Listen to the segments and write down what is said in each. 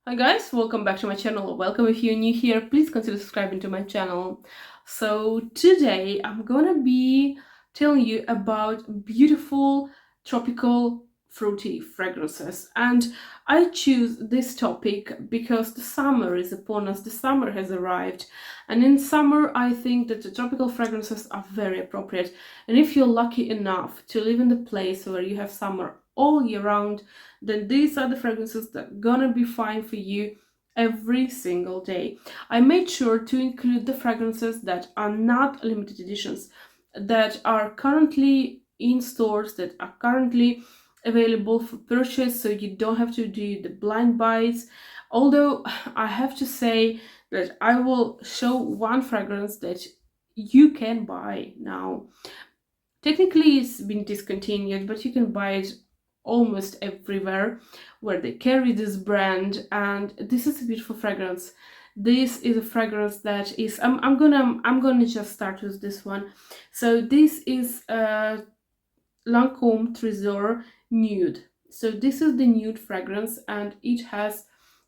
Hi guys, welcome back to my channel. Welcome if you're new here, please consider subscribing to my channel. So today I'm gonna be telling you about beautiful tropical fruity fragrances, and I choose this topic because the summer is upon us, the summer has arrived, and in summer I think that the tropical fragrances are very appropriate. And if you're lucky enough to live in the place where you have summer all year round, then these are the fragrances that are gonna be fine for you every single day. I made sure to include the fragrances that are not limited editions, that are currently in stores, that are currently available for purchase, so you don't have to do the blind buys. Although I have to say that I will show one fragrance that you can buy now. Technically it's been discontinued, but you can buy it almost everywhere where they carry this brand, and this is a beautiful fragrance. This is a fragrance that is I'm gonna just start with this one. So this is Lancome Tresor Nude. So this is the nude fragrance, and it has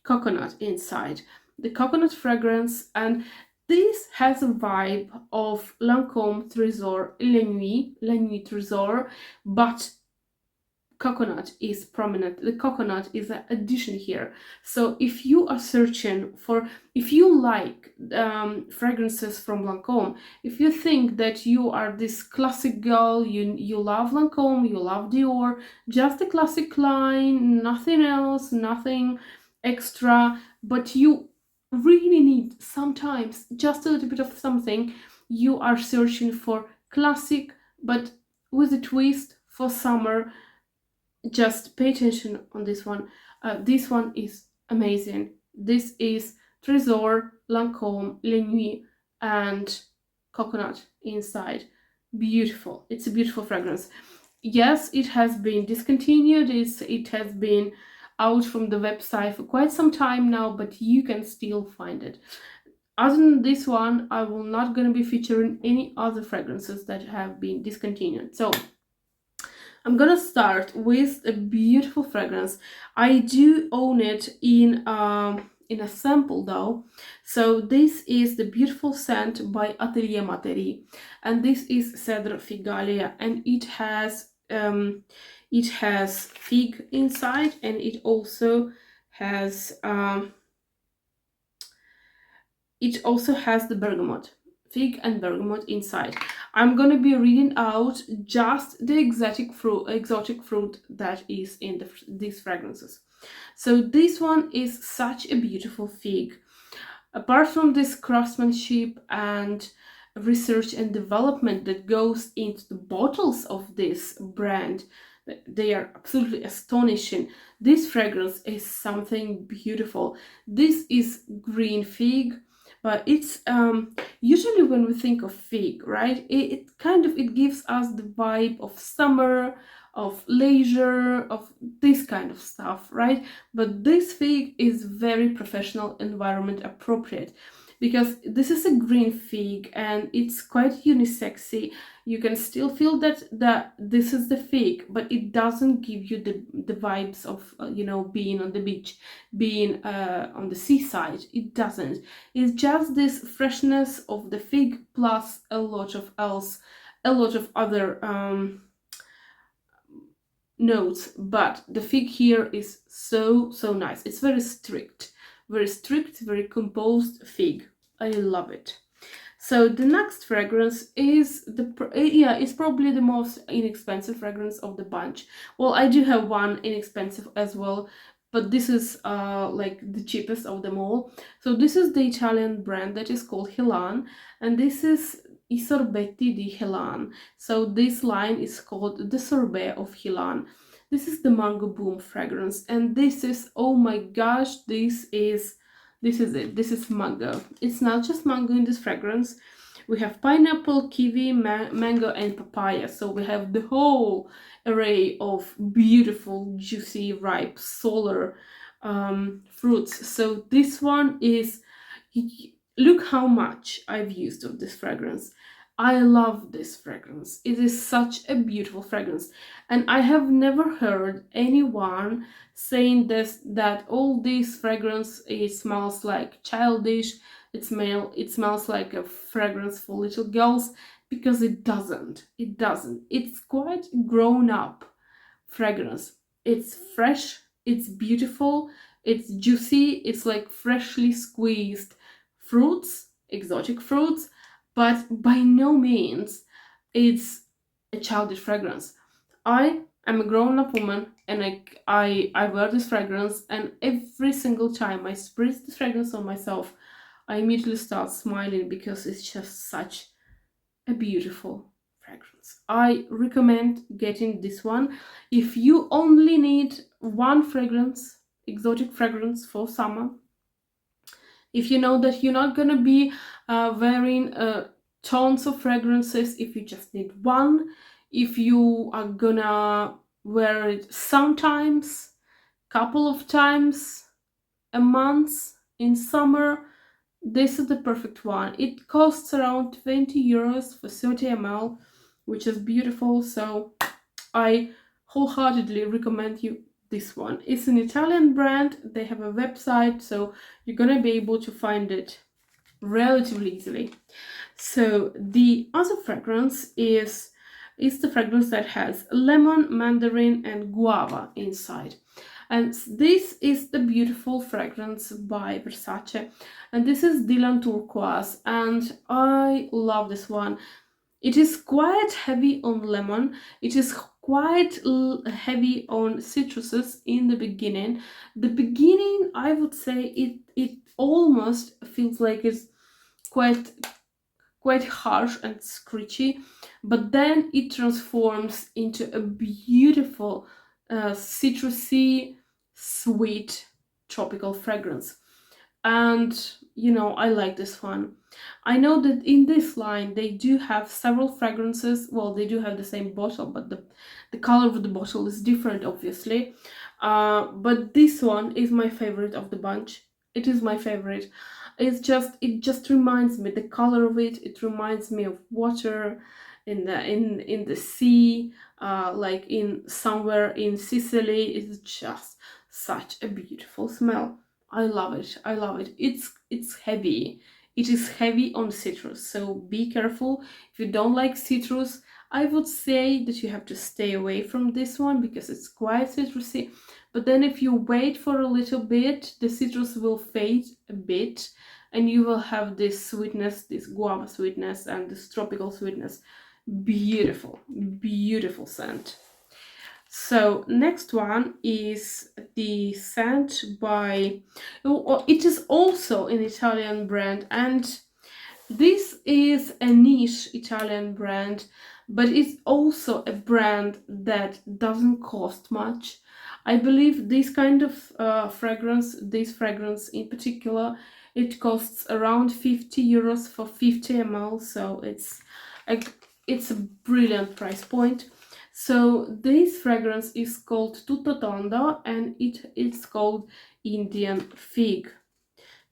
coconut inside. The coconut fragrance, and this has a vibe of Lancome Tresor La Nuit Tresor, but coconut is prominent. The coconut is an addition here. So if you are searching for, if you like fragrances from Lancome, if you think that you are this classic girl, you love Lancome, you love Dior, just the classic line, nothing else, nothing extra, but you really need sometimes just a little bit of something, you are searching for classic but with a twist for summer, just pay attention on this one. This one is amazing. This is Tresor, Lancome, La Nuit, and coconut inside. Beautiful. It's a beautiful fragrance. Yes, it has been discontinued. It has been out from the website for quite some time now, but you can still find it. Other than this one, I will not gonna be featuring any other fragrances that have been discontinued. So I'm gonna start with a beautiful fragrance. I do own it in a sample though. So this is the beautiful scent by Atelier Materi, and this is Cedre Figalia, and it has fig inside, and it also has the bergamot, fig and bergamot inside. I'm gonna be reading out just the exotic fruit that is in these fragrances. So this one is such a beautiful fig. Apart from this craftsmanship and research and development that goes into the bottles of this brand, they are absolutely astonishing. This fragrance is something beautiful. This is green fig, but it's usually when we think of fig, right, it gives us the vibe of summer, of leisure, of this kind of stuff, right? But this fig is very professional, environment appropriate, because this is a green fig and it's quite unisexy. You can still feel that this is the fig, but it doesn't give you the vibes of being on the beach, being on the seaside. It doesn't. It's just this freshness of the fig plus a lot of other notes, but the fig here is so nice. It's very strict, very composed fig. I love it. So the next fragrance is it's probably the most inexpensive fragrance of the bunch. Well, I do have one inexpensive as well, but this is like the cheapest of them all. So this is the Italian brand that is called Helan, and this is I sorbetti di Helan. So this line is called the sorbet of Helan. This is the mango boom fragrance, and this is, oh my gosh, this is it. This is mango. It's not just mango in this fragrance. We have pineapple, kiwi, mango, and papaya. So we have the whole array of beautiful, juicy, ripe, solar fruits. So this one is, look how much I've used of this fragrance. I love this fragrance. It is such a beautiful fragrance. And I have never heard anyone saying this, that all this fragrance, it smells like childish, it smells like a fragrance for little girls, because it doesn't. It doesn't. It's quite grown up fragrance. It's fresh, it's beautiful, it's juicy, it's like freshly squeezed fruits, exotic fruits, but by no means it's a childish fragrance. I am a grown-up woman, and I wear this fragrance, and every single time I spritz this fragrance on myself, I immediately start smiling, because it's just such a beautiful fragrance. I recommend getting this one if you only need one fragrance, exotic fragrance for summer. If you know that you're not gonna be wearing tons of fragrances, if you just need one, if you are gonna wear it sometimes, couple of times a month in summer, this is the perfect one. It costs around 20 euros for 30 ml, which is beautiful, so I wholeheartedly recommend you this one. It's an Italian brand, they have a website, so you're gonna be able to find it relatively easily. So the other fragrance is the fragrance that has lemon, mandarin, and guava inside. And this is the beautiful fragrance by Versace, and this is Dylan Turquoise, and I love this one. It is quite heavy on lemon, it is quite heavy on citruses in the beginning. The beginning, I would say, it almost feels like it's quite harsh and screechy, but then it transforms into a beautiful citrusy, sweet, tropical fragrance. And you know, I like this one. I know that in this line they do have several fragrances. Well, they do have the same bottle, but the color of the bottle is different, obviously. But this one is my favorite of the bunch. It is my favorite. It just reminds me, the color of it reminds me of water in the sea, like in somewhere in Sicily. It's just such a beautiful smell. I love it. I love it. It's heavy. It is heavy on citrus, so be careful. If you don't like citrus, I would say that you have to stay away from this one, because it's quite citrusy. But then if you wait for a little bit, the citrus will fade a bit, and you will have this sweetness, this guava sweetness, and this tropical sweetness. Beautiful, beautiful scent. So next one is the scent by, oh, it is also an Italian brand, and this is a niche Italian brand, but it's also a brand that doesn't cost much. I believe this kind of fragrance, this fragrance in particular, it costs around 50 euros for 50 ml, so it's a brilliant price point. So this fragrance is called Tuttotondo, and it is called Indian Fig,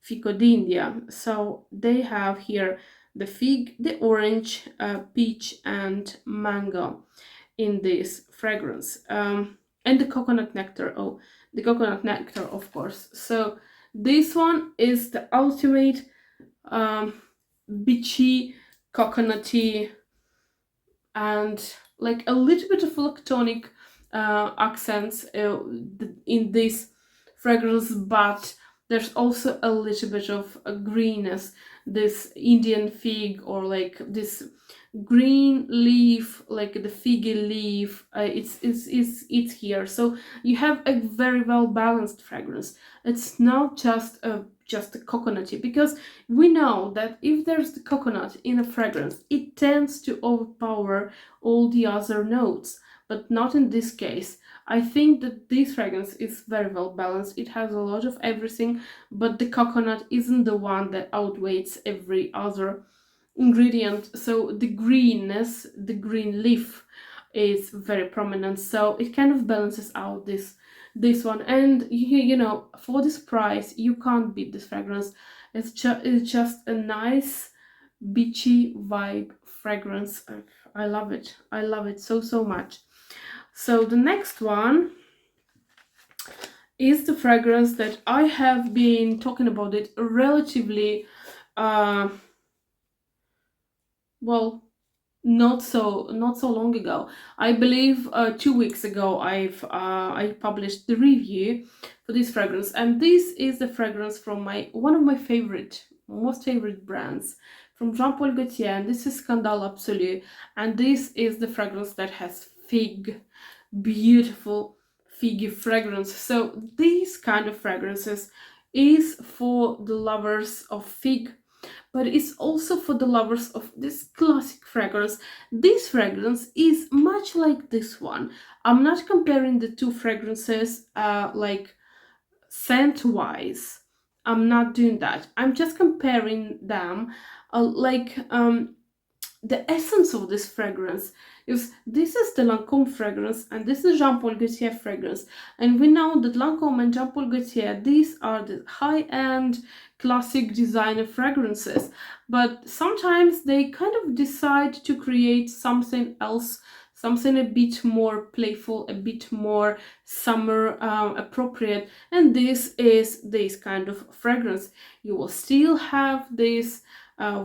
Fico d'India. So they have here the fig, the orange, peach, and mango in this fragrance, and the coconut nectar. Oh, the coconut nectar, of course. So this one is the ultimate beachy, coconutty, and like a little bit of lactonic accents in this fragrance, but there's also a little bit of a greenness, this Indian fig, or like this green leaf, like the figgy leaf. It's here, so you have a very well balanced fragrance. It's not just a coconutty, because we know that if there's the coconut in a fragrance, it tends to overpower all the other notes, but not in this case. I think that this fragrance is very well balanced. It has a lot of everything, but the coconut isn't the one that outweighs every other ingredient. So the greenness, the green leaf, is very prominent, so it kind of balances out this one. And you know, for this price, you can't beat this fragrance. It's just a nice beachy vibe fragrance. I love it. I love it so, so much. So the next one is the fragrance that I have been talking about it relatively, well, not so long ago. I believe 2 weeks ago I published the review for this fragrance, and this is the fragrance from one of my most favorite brands, from Jean Paul Gaultier, and this is Scandal Absolu, and this is the fragrance that has fig, beautiful figgy fragrance. So these kind of fragrances is for the lovers of fig, but it's also for the lovers of this classic fragrance. This fragrance is much like this one. I'm not comparing the two fragrances like scent wise. I'm not doing that. I'm just comparing them the essence of this fragrance. Is this is the Lancome fragrance and this is Jean Paul Gaultier fragrance, and we know that Lancome and Jean Paul Gaultier, these are the high-end classic designer fragrances, but sometimes they kind of decide to create something else, something a bit more playful, a bit more summer appropriate, and this is this kind of fragrance. You will still have this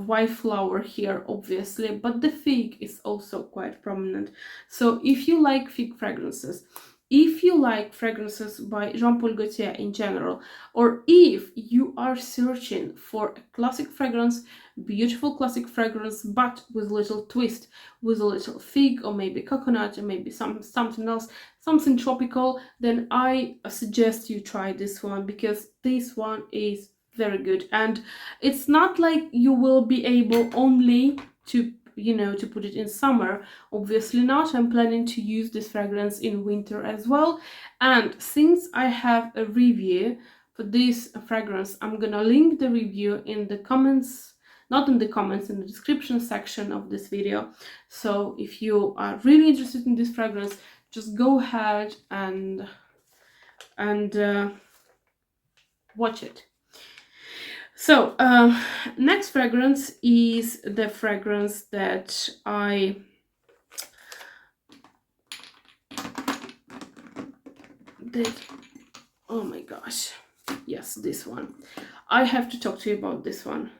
white flower here, obviously, but the fig is also quite prominent. So if you like fig fragrances, if you like fragrances by Jean Paul Gaultier in general, or if you are searching for a classic fragrance, beautiful classic fragrance, but with a little twist, with a little fig or maybe coconut or maybe something else, something tropical, then I suggest you try this one, because this one is very good. And it's not like you will be able only to to put it in summer, obviously not. I'm planning to use this fragrance in winter as well, and since I have a review for this fragrance, I'm gonna link the review in the comments, not in the comments, in the description section of this video. So if you are really interested in this fragrance, just go ahead and watch it. So next fragrance is the fragrance that I did. Oh my gosh, yes, this one. I have to talk to you about this one.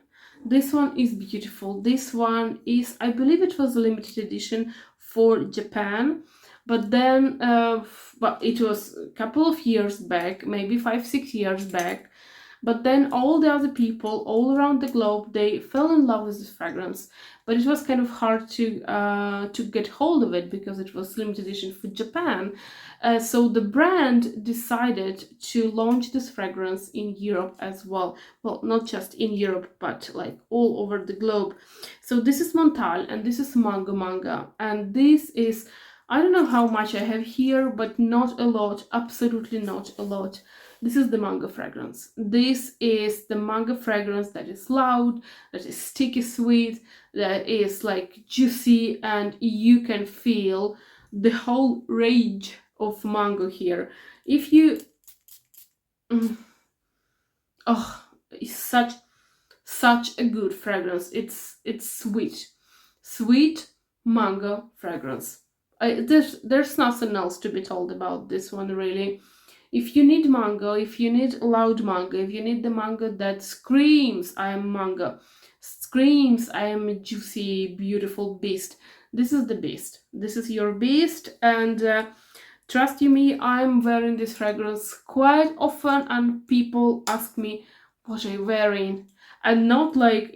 This one is beautiful. This one is, I believe it was a limited edition for Japan, but then but it was a couple of years back, maybe 5-6 years back. But then all the other people all around the globe, they fell in love with this fragrance, but it was kind of hard to get hold of it because it was limited edition for Japan. So the brand decided to launch this fragrance in Europe as well. Well, not just in Europe, but like all over the globe. So this is Montale and this is Manga, and this is, I don't know how much I have here, but not a lot, absolutely not a lot. This is the Manga fragrance. This is the Manga fragrance that is loud, that is sticky sweet, that is like juicy, and you can feel the whole rage of mango here. If you oh, it's such a good fragrance. It's sweet mango fragrance. There's nothing else to be told about this one, really. If you need mango, if you need loud mango, if you need the mango that screams I am mango, screams I am a juicy, beautiful beast, this is the beast. This is your beast, and trust you me, I'm wearing this fragrance quite often, and people ask me, what are you wearing? And not like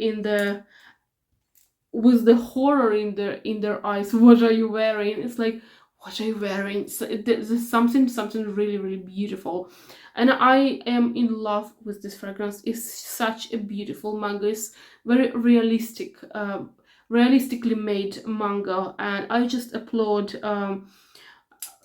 with the horror in their eyes, what are you wearing? It's like, what are you wearing? So there's something really, really beautiful, and I am in love with this fragrance. It's such a beautiful mango. It's very realistic, realistically made mango, and I just applaud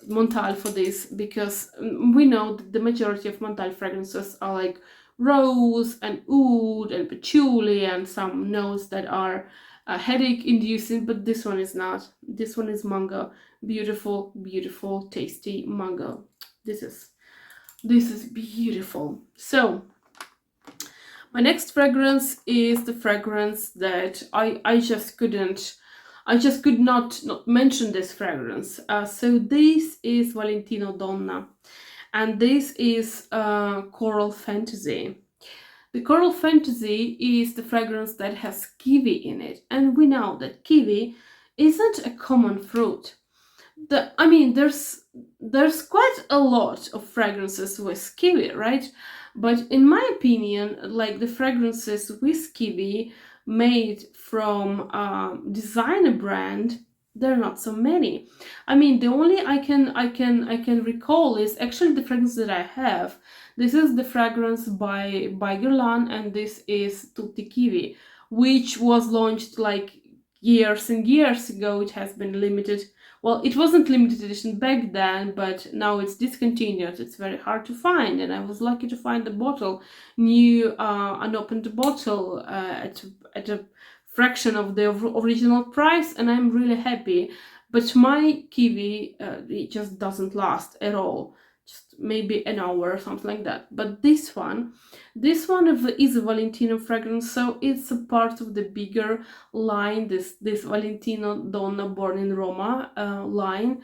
Montale for this, because we know that the majority of Montale fragrances are like rose and oud and patchouli and some notes that are headache inducing, but this one is not. This one is mango. Beautiful, beautiful, tasty mango. This is beautiful. So my next fragrance is the fragrance that I just couldn't I just could not mention this fragrance. So this is Valentino Donna, and this is Coral Fantasy. The Coral Fantasy is the fragrance that has kiwi in it, and we know that kiwi isn't a common fruit. I mean, there's quite a lot of fragrances with kiwi, right? But in my opinion, like the fragrances with kiwi made from designer brand, there are not so many. I mean, the only I can recall is actually the fragrance that I have. This is the fragrance by Helan, and this is Tutti Kiwi, which was launched like years and years ago. It has been limited. Well, it wasn't limited edition back then, but now it's discontinued. It's very hard to find, and I was lucky to find the bottle, new unopened bottle, at a fraction of the original price, and I'm really happy. But my kiwi, it just doesn't last at all. Just maybe an hour or something like that. But this one is a Valentino fragrance, so it's a part of the bigger line, this Valentino Donna Born in Roma line.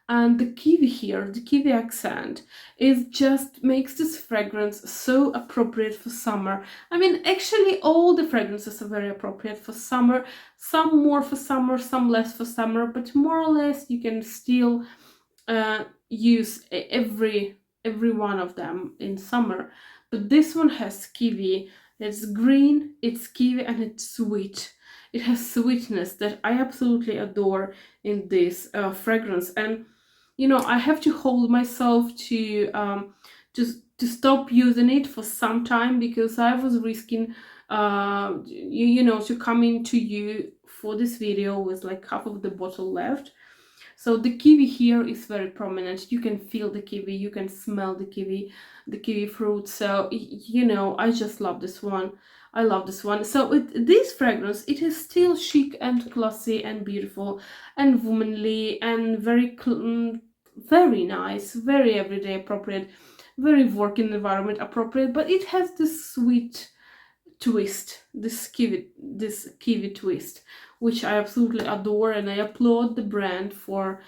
And the kiwi here, the kiwi accent, is just makes this fragrance so appropriate for summer. I mean, actually all the fragrances are very appropriate for summer, some more for summer, some less for summer, but more or less you can still use every one of them in summer. But this one has kiwi. It's green, it's kiwi, and it's sweet. It has sweetness that I absolutely adore in this fragrance. And you know, I have to hold myself to stop using it for some time, because I was risking you know, to come into you for this video with like half of the bottle left. So the kiwi here is very prominent. You can feel the kiwi, you can smell the kiwi fruit. So you know, I just love this one. I love this one. So this fragrance, it is still chic and classy and beautiful and womanly and very nice, very everyday appropriate, very working environment appropriate. But it has this sweet twist, this kiwi twist, which I absolutely adore, and I applaud the brand for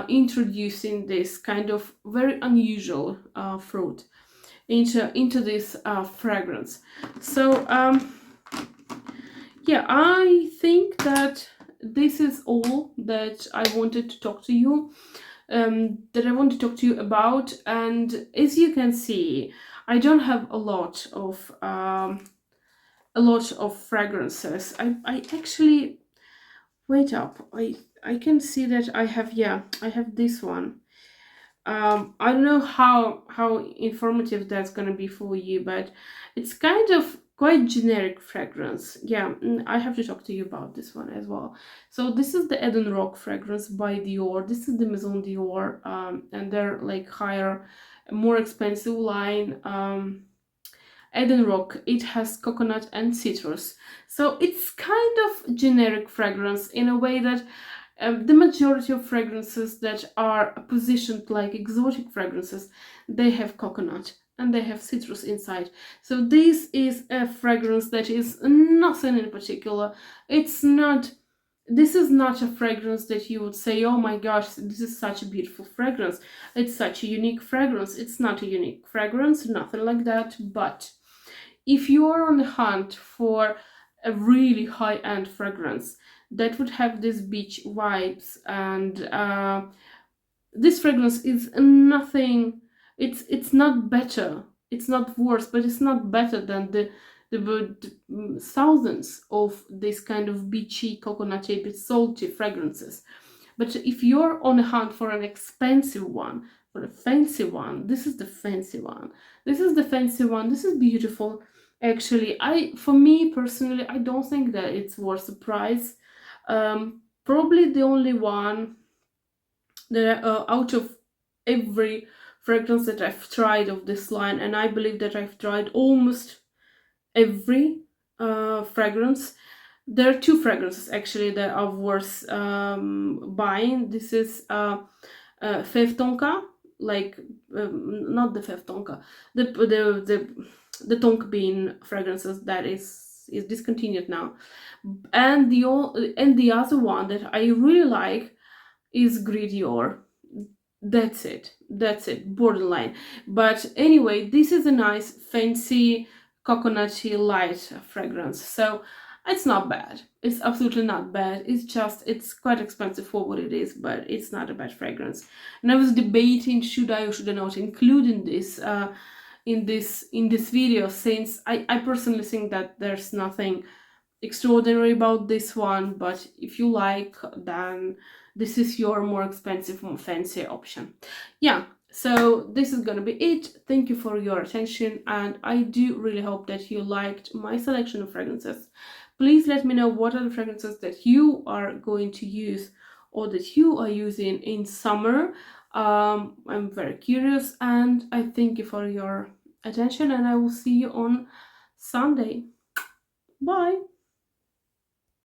introducing this kind of very unusual fruit into this fragrance. So yeah, I think that this is all that I wanted to talk to you about. And as you can see, I don't have a lot of fragrances. I actually, wait up, I can see that I have, yeah, I have this one. I don't know how informative that's gonna be for you, but it's kind of quite generic fragrance. Yeah, I have to talk to you about this one as well. So this is the Eden-Roc fragrance by Dior. This is the Maison Dior, and they're like higher, more expensive line. Eden-Roc, it has coconut and citrus, so it's kind of generic fragrance in a way that the majority of fragrances that are positioned like exotic fragrances, they have coconut and they have citrus inside. So this is a fragrance that is nothing in particular. This is not a fragrance that you would say, oh my gosh, this is such a beautiful fragrance, it's such a unique fragrance. It's not a unique fragrance, nothing like that. But if you are on the hunt for a really high-end fragrance that would have these beach vibes, and this fragrance is nothing, it's not better, it's not worse, but it's not better than the thousands of this kind of beachy, coconutty, bit salty fragrances. But if you're on a hunt for an expensive one, for a fancy one, this is the fancy one. This is the fancy one. This is beautiful. Actually, for me personally, I don't think that it's worth the price. Probably the only one that out of every fragrance that I've tried of this line, and I believe that I've tried almost every fragrance. There are two fragrances actually that are worth buying. This is Fève Tonka, like not the Fève Tonka, the tonka bean fragrances. That is, is discontinued now. And the other one that I really like is Dior. That's it, borderline. But anyway, this is a nice fancy coconutty light fragrance, so it's not bad. It's absolutely not bad. It's quite expensive for what it is, but it's not a bad fragrance. And I was debating, should I or should I not include in this video, since I personally think that there's nothing extraordinary about this one, but if you like, then this is your more expensive, more fancy option. Yeah, so this is gonna be it. Thank you for your attention, and I do really hope that you liked my selection of fragrances. Please let me know what are the fragrances that you are going to use or that you are using in summer. I'm very curious, and I thank you for your attention, and I will see you on Sunday. Bye.